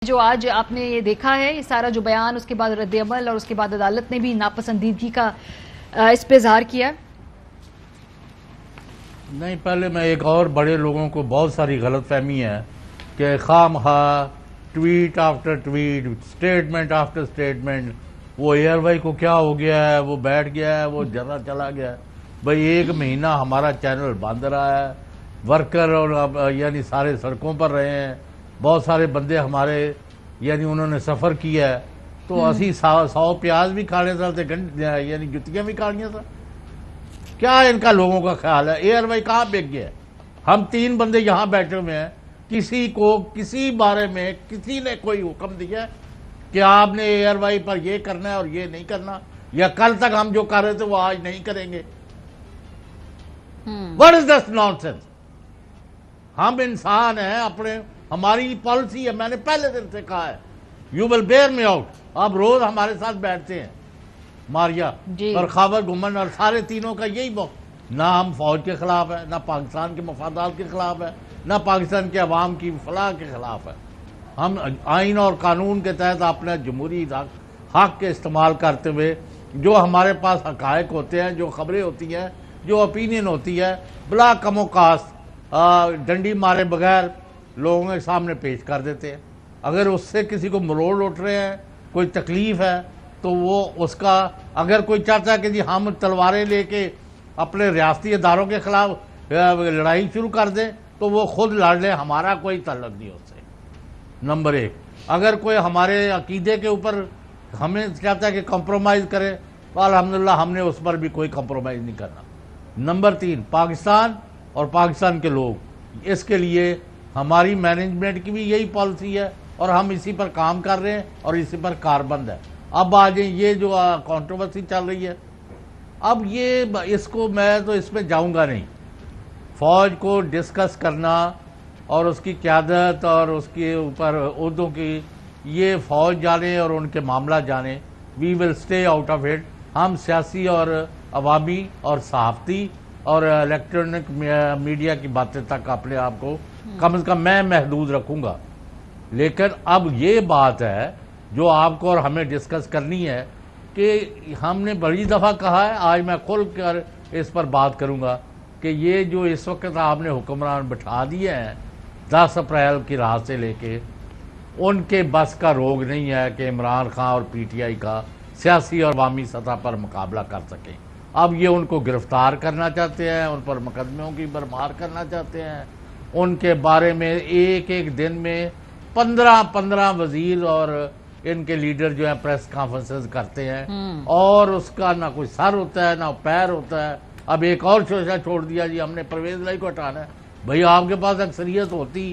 جو آج آپ نے یہ دیکھا ہے، یہ سارا جو بیان، اس کے بعد رد عمل اور اس کے بعد عدالت نے بھی ناپسندیدگی کا اس پہ اظہار کیا؟ نہیں، پہلے میں ایک اور بڑے لوگوں کو بہت ساری غلط فہمی ہے کہ خام خواہ tweet after tweet, statement after statement, وہ ایئر وائی کو کیا ہو گیا ہے، وہ بیٹھ گیا ہے، وہ جرا چلا گیا ہے۔ بھئی 1 مہینہ ہمارا چینل بند رہا ہے، ورکر اور یعنی سارے سڑکوں پر رہے ہیں، بہت سارے بندے ہمارے یعنی انہوں نے سفر کیا ہے، تو اسی 100 پیاز بھی کھانے تھے، یعنی جتیاں بھی کھانیاں تھا۔ کیا ان کا لوگوں کا خیال ہے؟ ایئر وائی کہاں بک گیا ہے؟ ہم 3 بندے یہاں بیٹھے ہوئے ہیں، کسی کو کسی بارے میں کسی نے کوئی حکم دیا ہے کہ آپ نے ایئر وائی پر یہ کرنا ہے اور یہ نہیں کرنا، یا کل تک ہم جو کر رہے تھے وہ آج نہیں کریں گے؟ What is this nonsense؟ ہم انسان ہیں، ہماری پالیسی ہے، میں نے پہلے دن سے کہا ہے، you will bear me out۔ آپ روز ہمارے ساتھ بیٹھتے ہیں، ماریا اور خاور گمن اور سارے تینوں کا یہی نہ ہم فوج کے خلاف ہے، نہ پاکستان کے مفادات کے خلاف ہے، نہ پاکستان کے عوام کی فلاح کے خلاف ہے۔ ہم آئین اور قانون کے تحت اپنے جمہوری حق کے استعمال کرتے ہوئے جو ہمارے پاس حقائق ہوتے ہیں، جو خبریں ہوتی ہیں، جو اپینین ہوتی ہے، بلا کم و کاست ڈنڈی مارے بغیر لوگوں کے سامنے پیش کر دیتے ہیں۔ اگر اس سے کسی کو مروڑ اٹھ رہے ہیں، کوئی تکلیف ہے، تو وہ اس کا اگر کوئی چاہتا ہے کہ جی ہم تلواریں لے کے اپنے ریاستی اداروں کے خلاف لڑائی شروع کر دیں تو وہ خود لڑ لیں، ہمارا کوئی تعلق نہیں اس سے۔ نمبر 1، اگر کوئی ہمارے عقیدے کے اوپر ہمیں چاہتا ہے کہ کمپرومائز کرے تو الحمدللہ ہم نے اس پر بھی کوئی کمپرومائز نہیں کرنا۔ نمبر 3، پاکستان اور پاکستان کے لوگ، اس کے لیے ہماری مینجمنٹ کی بھی یہی پالیسی ہے اور ہم اسی پر کام کر رہے ہیں اور اسی پر کاربند ہے۔ اب آج یہ جو کنٹروورسی چل رہی ہے، اب میں تو اس میں جاؤں گا نہیں۔ فوج کو ڈسکس کرنا اور اس کی قیادت اور اس کے اوپر عہدوں کی، یہ فوج جانے اور ان کے معاملہ جانے، we will stay out of it. ہم سیاسی اور عوامی اور صحافتی اور الیکٹرانک میڈیا کی باتیں تک اپنے آپ کو کم از کم میں محدود رکھوں گا۔ لیکن اب یہ بات ہے جو آپ کو اور ہمیں ڈسکس کرنی ہے کہ ہم نے بڑی دفعہ کہا ہے، آج میں کھل کر اس پر بات کروں گا کہ یہ جو اس وقت آپ نے حکمران بٹھا دیے ہیں 10 اپریل کی رات سے لے کے، ان کے بس کا روگ نہیں ہے کہ عمران خان اور پی ٹی آئی کا سیاسی اور عوامی سطح پر مقابلہ کر سکیں۔ اب یہ ان کو گرفتار کرنا چاہتے ہیں، ان پر مقدموں کی برمار کرنا چاہتے ہیں، ان کے بارے میں ایک دن میں 15 وزیر اور ان کے لیڈر جو ہیں پریس کانفرنسز کرتے ہیں، اور اس کا نہ کوئی سر ہوتا ہے نہ پیر ہوتا ہے۔ اب ایک اور شوشہ چھوڑ دیا، جی ہم نے پرویز الہی کو ہٹانا ہے۔ بھئی آپ کے پاس اکثریت ہوتی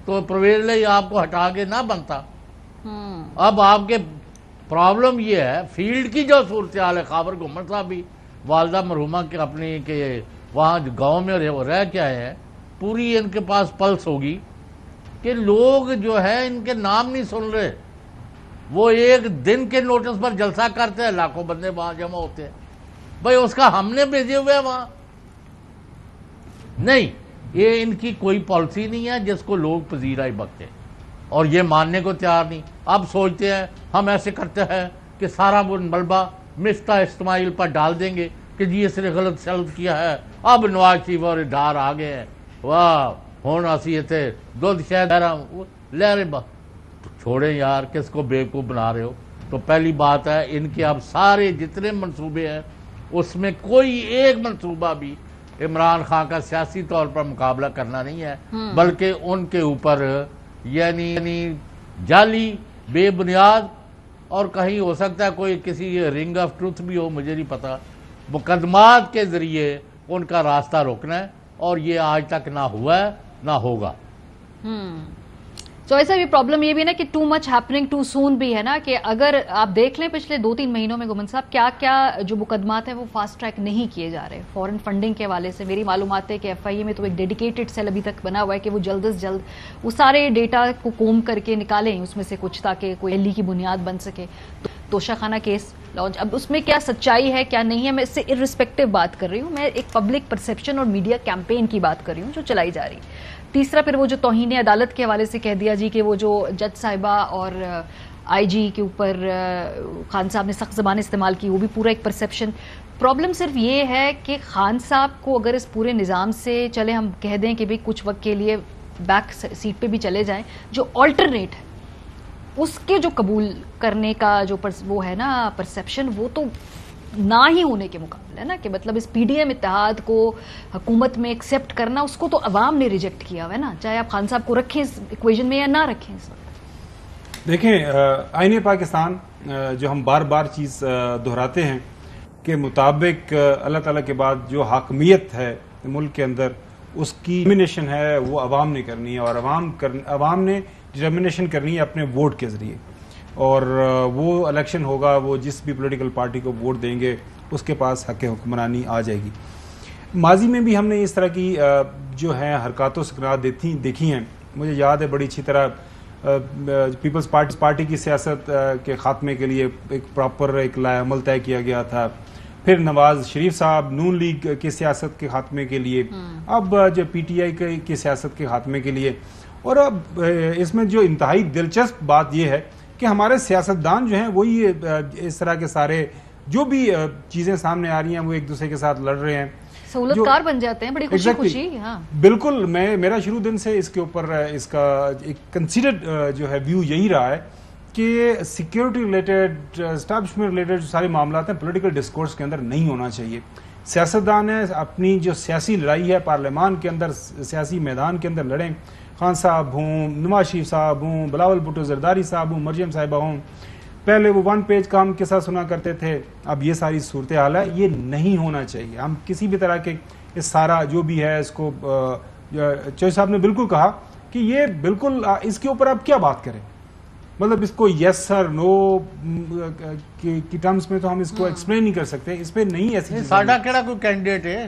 تو پرویز الہی آپ کو ہٹا کے نہ بنتا۔ اب آپ کے پرابلم یہ ہے، فیلڈ کی جو صورتحال ہے، خاور گمن صاحب بھی والدہ مرحومہ کے اپنی کہ وہاں گاؤں میں رہ کے آئے ہیں، پوری ان کے پاس پلس ہوگی کہ لوگ جو ہے ان کے نام نہیں سن رہے۔ وہ ایک دن کے نوٹس پر جلسہ کرتے ہیں، لاکھوں بندے وہاں جمع ہوتے ہیں۔ بھئی اس کا ہم نے بھیجے ہوئے وہاں نہیں، یہ ان کی کوئی پالیسی نہیں ہے جس کو لوگ پذیرائی بکتے اور یہ ماننے کو تیار نہیں۔ اب سوچتے ہیں ہم ایسے کرتے ہیں کہ سارا وہ ملبہ مفتاح اسماعیل پر ڈال دیں گے کہ جی اس نے غلط سلط کیا ہے، اب نواز شریف اور ڈار آ گئے ہیں، واہ ہون اسی تھے دودھ شہد لے رہے۔ چھوڑیں یار، کس کو بیوقوف بنا رہے ہو؟ تو پہلی بات ہے، ان کے اب سارے جتنے منصوبے ہیں اس میں کوئی ایک منصوبہ بھی عمران خان کا سیاسی طور پر مقابلہ کرنا نہیں ہے، بلکہ ان کے اوپر یعنی جعلی، بے بنیاد، اور کہیں ہو سکتا ہے کوئی کسی رنگ آف ٹروتھ بھی ہو، مجھے نہیں پتا، مقدمات کے ذریعے ان کا راستہ روکنا ہے، اور یہ آج تک نہ ہوا ہے نہ ہوگا۔ تو ایسا بھی پرابلم یہ بھی نا کہ ٹو مچ ہیپننگ ٹو سون بھی ہے نا، کہ اگر آپ دیکھ لیں پچھلے 2-3 مہینوں میں گمن صاحب کیا جو مقدمات ہیں وہ فاسٹ ٹریک نہیں کیے جا رہے۔ فورن فنڈنگ کے حوالے سے میری معلومات ہے کہ ایف آئی اے میں تو ایک ڈیڈیکیٹڈ سیل ابھی تک بنا ہوا ہے کہ وہ جلد از جلد وہ سارے ڈیٹا کو کوم کر کے نکالیں اس میں سے کچھ، تاکہ کوئی دہلی کی بنیاد بن سکے۔ توشہ خانہ کیس لانچ، اب اس میں کیا سچائی ہے کیا نہیں ہے، میں اس سے ارسپیکٹو بات کر رہی ہوں، میں ایک پبلک پرسیپشن اور میڈیا کیمپین کی بات کر رہی ہوں جو چلائی جا رہی ہے۔ تیسرا پھر وہ جو توہین عدالت کے حوالے سے کہہ دیا جی کہ وہ جو جج صاحبہ اور آئی جی کے اوپر خان صاحب نے سخت زبان استعمال کی، وہ بھی پورا ایک پرسیپشن. پرابلم صرف یہ ہے کہ خان صاحب کو اگر اس پورے نظام سے چلے ہم کہہ دیں کہ بھی کچھ وقت کے لیے بیک سیٹ پہ بھی چلے جائیں، جو آلٹرنیٹ ہے اس کے جو قبول کرنے کا جو وہ ہے نا پرسیپشن، وہ تو نہ ہی ہونے کے مقابلے ہے نا، کہ مطلب اس پی ڈی ایم اتحاد کو حکومت میں ایکسیپٹ کرنا، اس کو تو عوام نے ریجیکٹ کیا ہوا ہے نا، چاہے آپ خان صاحب کو رکھیں اس ایکویژن میں یا نہ رکھیں. اس وقت دیکھیں آئین پاکستان جو ہم بار بار چیز دہراتے ہیں کہ مطابق اللہ تعالیٰ کے بعد جو حاکمیت ہے ملک کے اندر، اس کی ڈٹرمنیشن ہے وہ عوام نے کرنی ہے، اور عوام نے ڈٹرمنیشن کرنی ہے اپنے ووٹ کے ذریعے، اور وہ الیکشن ہوگا، وہ جس بھی پولیٹیکل پارٹی کو ووٹ دیں گے اس کے پاس حق حکمرانی آ جائے گی. ماضی میں بھی ہم نے اس طرح کی جو ہے حرکات و سکنات دیکھی ہیں. مجھے یاد ہے بڑی اچھی طرح پیپلز پارٹی کی سیاست کے خاتمے کے لیے ایک پراپر ایک لائحہ عمل طے کیا گیا تھا، پھر نواز شریف صاحب نون لیگ کی سیاست کے خاتمے کے لیے، اب جو پی ٹی آئی کی سیاست کے خاتمے کے لیے. اور اب اس میں جو انتہائی دلچسپ بات یہ ہے کہ ہمارے سیاستدان جو ہیں وہی اس طرح کے سارے جو بھی چیزیں سامنے آ رہی ہیں وہ ایک دوسرے کے ساتھ لڑ رہے ہیں، سہولت کار بن جاتے ہیں، بڑی خوشی خوشی. ہاں بالکل. میرا شروع دن سے اس کے اوپر اس کا ایک کنسیڈرڈ جو ہے ویو یہی رہا ہے کہ سیکیورٹی ریلیٹڈ، اسٹیبلشمنٹ ریلیٹڈ جو سارے معاملات ہیں پولیٹیکل ڈسکورس کے اندر نہیں ہونا چاہیے. سیاستدان ہیں اپنی جو سیاسی لڑائی ہے پارلیمان کے اندر، سیاسی میدان کے اندر لڑیں. خان صاحب ہوں، نواز شریف صاحب ہوں، بلاول بھٹو زرداری صاحب ہوں، مریم صاحبہ ہوں، پہلے وہ 1 پیج کام کے ساتھ سنا کرتے تھے، اب یہ ساری صورتحال ہے. یہ نہیں ہونا چاہیے. ہم کسی بھی طرح کے اس سارا جو بھی ہے اس کو چوہے صاحب نے بالکل کہا کہ یہ بالکل اس کے اوپر آپ کیا بات کریں، مطلب اس کو یس سر نو کی ٹرمز میں تو ہم اس کو ایکسپلین نہیں کر سکتے. اس پہ نہیں ایسی ساڈا کیڑا کوئی کینڈیڈیٹ ہے.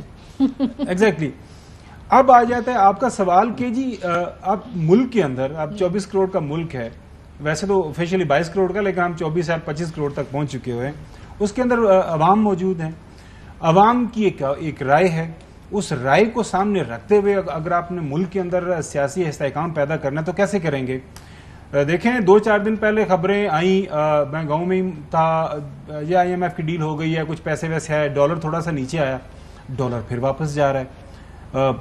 ایگزیکٹلی. اب آ جاتا ہے آپ کا سوال کہ جی اب ملک کے اندر اب 24 کروڑ کا ملک ہے، ویسے تو آفیشلی 22 کروڑ کا، لیکن ہم 24 یا 25 کروڑ تک پہنچ چکے ہوئے ہیں. اس کے اندر عوام موجود ہیں، عوام کی ایک رائے ہے. اس رائے کو سامنے رکھتے ہوئے اگر آپ نے ملک کے اندر سیاسی استحکام پیدا کرنا ہے تو کیسے کریں گے؟ دیکھیں 2-4 دن پہلے خبریں آئیں، میں گاؤں میں تھا، یہ IMF کی ڈیل ہو گئی ہے، کچھ پیسے ویسے آئے، ڈالر تھوڑا سا نیچے آیا، ڈالر پھر واپس جا رہا ہے،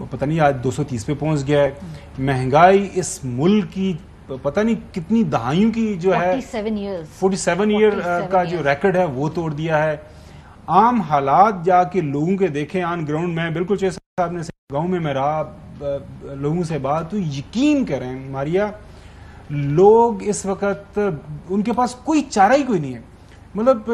پتہ نہیں آج 230 پہ پہنچ گیا ہے. مہنگائی اس ملک کی پتہ نہیں کتنی دہائیوں کی جو ہے 47 ایئر کا جو ریکارڈ ہے وہ توڑ دیا ہے. عام حالات جا کے لوگوں کے دیکھیں آن گراؤنڈ میں، بالکل چوہے صاحب نے گاؤں میں رہا، لوگوں سے بات تو یقین کریں ماریا، لوگ اس وقت ان کے پاس کوئی چارہ ہی کوئی نہیں ہے. مطلب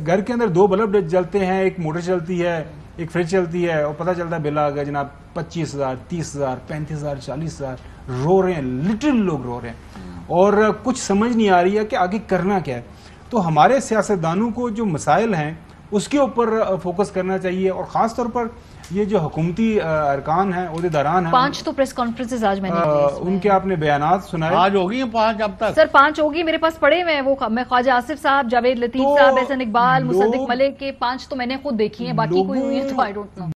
گھر کے اندر 2 بلب جلتے ہیں، ایک موٹر چلتی ہے، ایک فریج چلتی ہے، اور پتہ چلتا ہے بل آ گیا جناب 25,000 30,000 35,000 40,000. رو رہے ہیں، لٹرل لوگ رو رہے ہیں، اور کچھ سمجھ نہیں آ رہی ہے کہ آگے کرنا کیا ہے. تو ہمارے سیاستدانوں کو جو مسائل ہیں اس کے اوپر فوکس کرنا چاہیے، اور خاص طور پر یہ جو حکومتی ارکان ہیں، عہدیداران ہیں، 5 تو پریس کانفرنسز آج میں نے ان کے آپ نے بیانات سنائے. آج ہوگی ہیں 5 اب تک سر 5 ہوگی، میرے پاس پڑے ہوئے ہیں وہ، میں خواجہ آصف صاحب، جاوید لطیف صاحب، احسن اقبال، مصدق ملک کے 5 تو میں نے خود دیکھی ہیں، باقی کوئی ہوئی ہے تو آئی ڈونٹ نو.